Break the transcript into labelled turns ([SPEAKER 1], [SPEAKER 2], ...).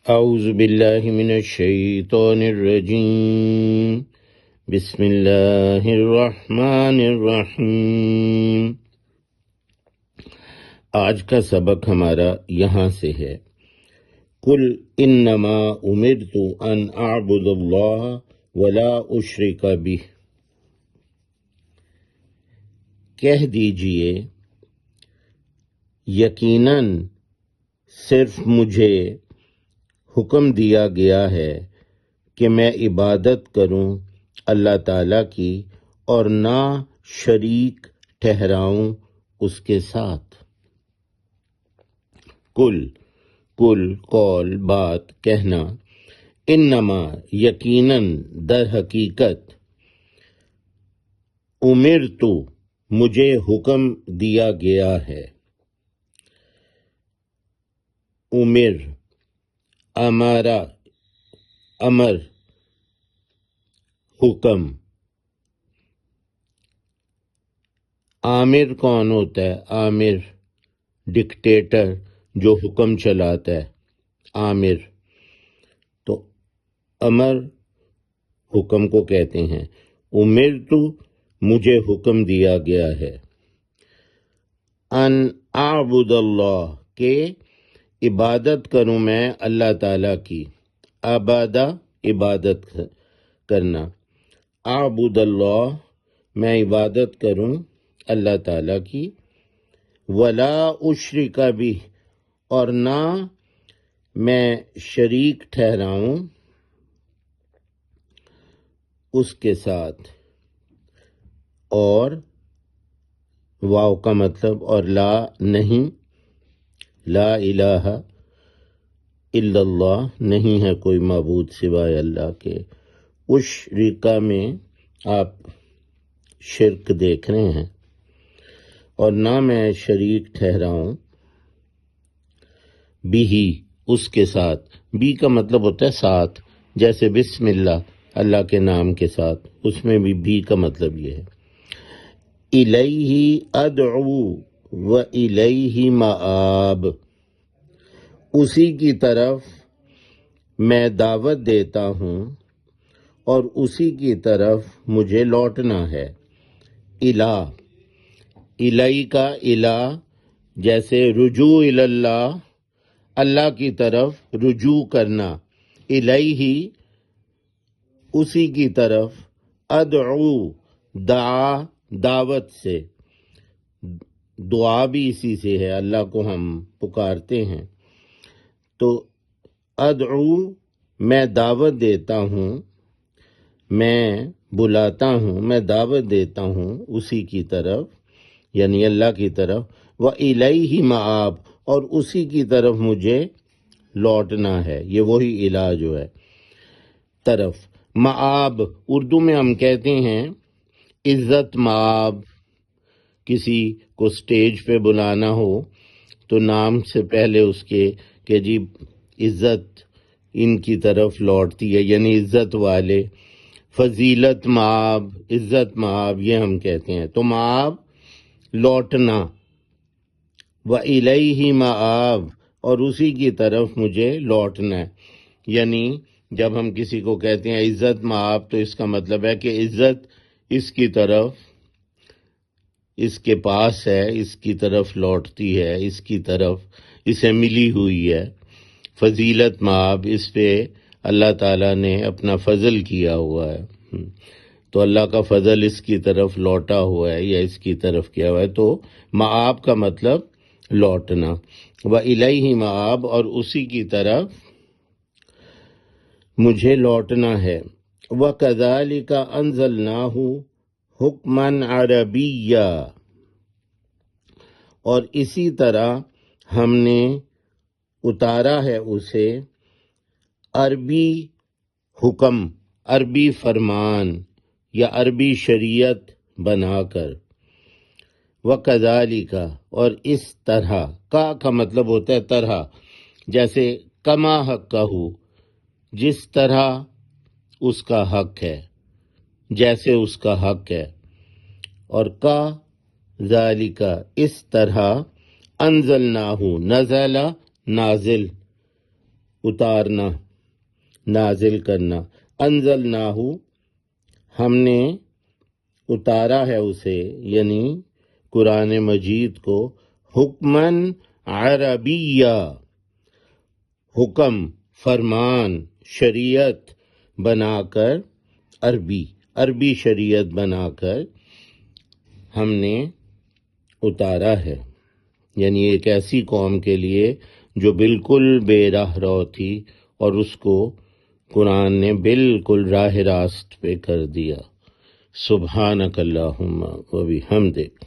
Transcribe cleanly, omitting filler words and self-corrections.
[SPEAKER 1] اعوذ باللہ من الشیطان الرجیم بسم اللہ الرحمن الرحیم۔ آج کا سبق ہمارا یہاں سے ہے۔ قل انما امرت ان اعبد اللہ ولا اشرک بہ، کہہ دیجئے یقیناً صرف مجھے حکم دیا گیا ہے کہ میں عبادت کروں اللہ تعالیٰ کی اور نہ شریک ٹھہراؤں اس کے ساتھ۔ کل قول بات کہنا، انما یقیناً در حقیقت، امرتو مجھے حکم دیا گیا ہے۔ امر حکم۔ آمر کون ہوتا ہے؟ آمر ڈکٹیٹر جو حکم چلاتا ہے، آمر۔ تو امر حکم کو کہتے ہیں۔ امرتو مجھے حکم دیا گیا ہے، ان اعبد اللہ کہ عبادت کروں میں اللہ تعالیٰ کی۔ عبادہ عبادت کرنا، اعبد اللہ میں عبادت کروں اللہ تعالیٰ کی، ولا اشرک بہ اور نہ میں شریک ٹھہراؤں اس کے ساتھ، اور واو کا مطلب اور لا نہیں، لا الہ الا اللہ نہیں ہے کوئی معبود سوائے اللہ کے۔ اشرکا میں آپ شرک دیکھ رہے ہیں، اور نہ میں شریک ٹھہراؤں بھی اس کے ساتھ۔ بھی کا مطلب ہوتا ہے ساتھ، جیسے بسم اللہ اللہ کے نام کے ساتھ، اس میں بھی کا مطلب یہ ہے۔ الیہ ادعو و الیہ مآب، اسی کی طرف میں دعوت دیتا ہوں اور اسی کی طرف مجھے لوٹنا ہے۔ الہ کا الہ جیسے رجوع اللہ، اللہ کی طرف رجوع کرنا، الیہ اسی کی طرف، ادعو دعوت سے، دعا بھی اسی سے ہے، اللہ کو ہم پکارتے ہیں۔ تو ادعو میں دعوت دیتا ہوں، میں بلاتا ہوں، میں دعوت دیتا ہوں اسی کی طرف، یعنی اللہ کی طرف، وَإِلَيْهِ مآب اور اسی کی طرف مجھے لوٹنا ہے۔ یہ وہی الہ جو ہے، طرف۔ مآب اردو میں ہم کہتے ہیں عزت مآب، کسی کو سٹیج پہ بلانا ہو تو نام سے پہلے اس کے کہ جی عزت ان کی طرف لوٹتی ہے، یعنی عزت والے۔ فضیلت مآب، عزت مآب، یہ ہم کہتے ہیں۔ تو مآب لوٹنا، وَإِلَيْهِ مآب اور اسی کی طرف مجھے لوٹنا ہے۔ یعنی جب ہم کسی کو کہتے ہیں عزت مآب تو اس کا مطلب ہے کہ عزت اس کی طرف، اس کے پاس ہے، اس کی طرف لوٹتی ہے، اس کی طرف اسے ملی ہوئی ہے۔ فضیلت مآب، اس پہ اللہ تعالیٰ نے اپنا فضل کیا ہوا ہے، تو اللہ کا فضل اس کی طرف لوٹا ہوا ہے یا اس کی طرف کیا ہوا ہے، تو مآب کا مطلب لوٹنا۔ وَإِلَيْهِ مآب اور اسی کی طرف مجھے لوٹنا ہے۔ وَكَذَلِكَ أَنزَلْنَاهُ حُكْمًا عَرَبِيًّا اور اسی طرح ہم نے اتارا ہے اسے عربی حکم، عربی فرمان یا عربی شریعت بنا کر۔ وَكَذَلِكَ اور اس طرح، کا مطلب ہوتا ہے طرح، جیسے کما حق کا ہو، جس طرح اس کا حق ہے، جیسے اس کا حق ہے، اور کا ذالک اس طرح، انزلناہ نزل نازل، اتارنا، نازل کرنا، انزلناہ ہم نے اتارا ہے اسے، یعنی قرآن مجید کو، حکمن عربیہ، حکم، فرمان، شریعت بنا کر، عربی شریعت بنا کر ہم نے اتارا ہے، یعنی ایک ایسی قوم کے لیے جو بالکل بے راہ رو تھی اور اس کو قرآن نے بالکل راہ راست پہ کر دیا۔ سبحانک اللہم و بحمدک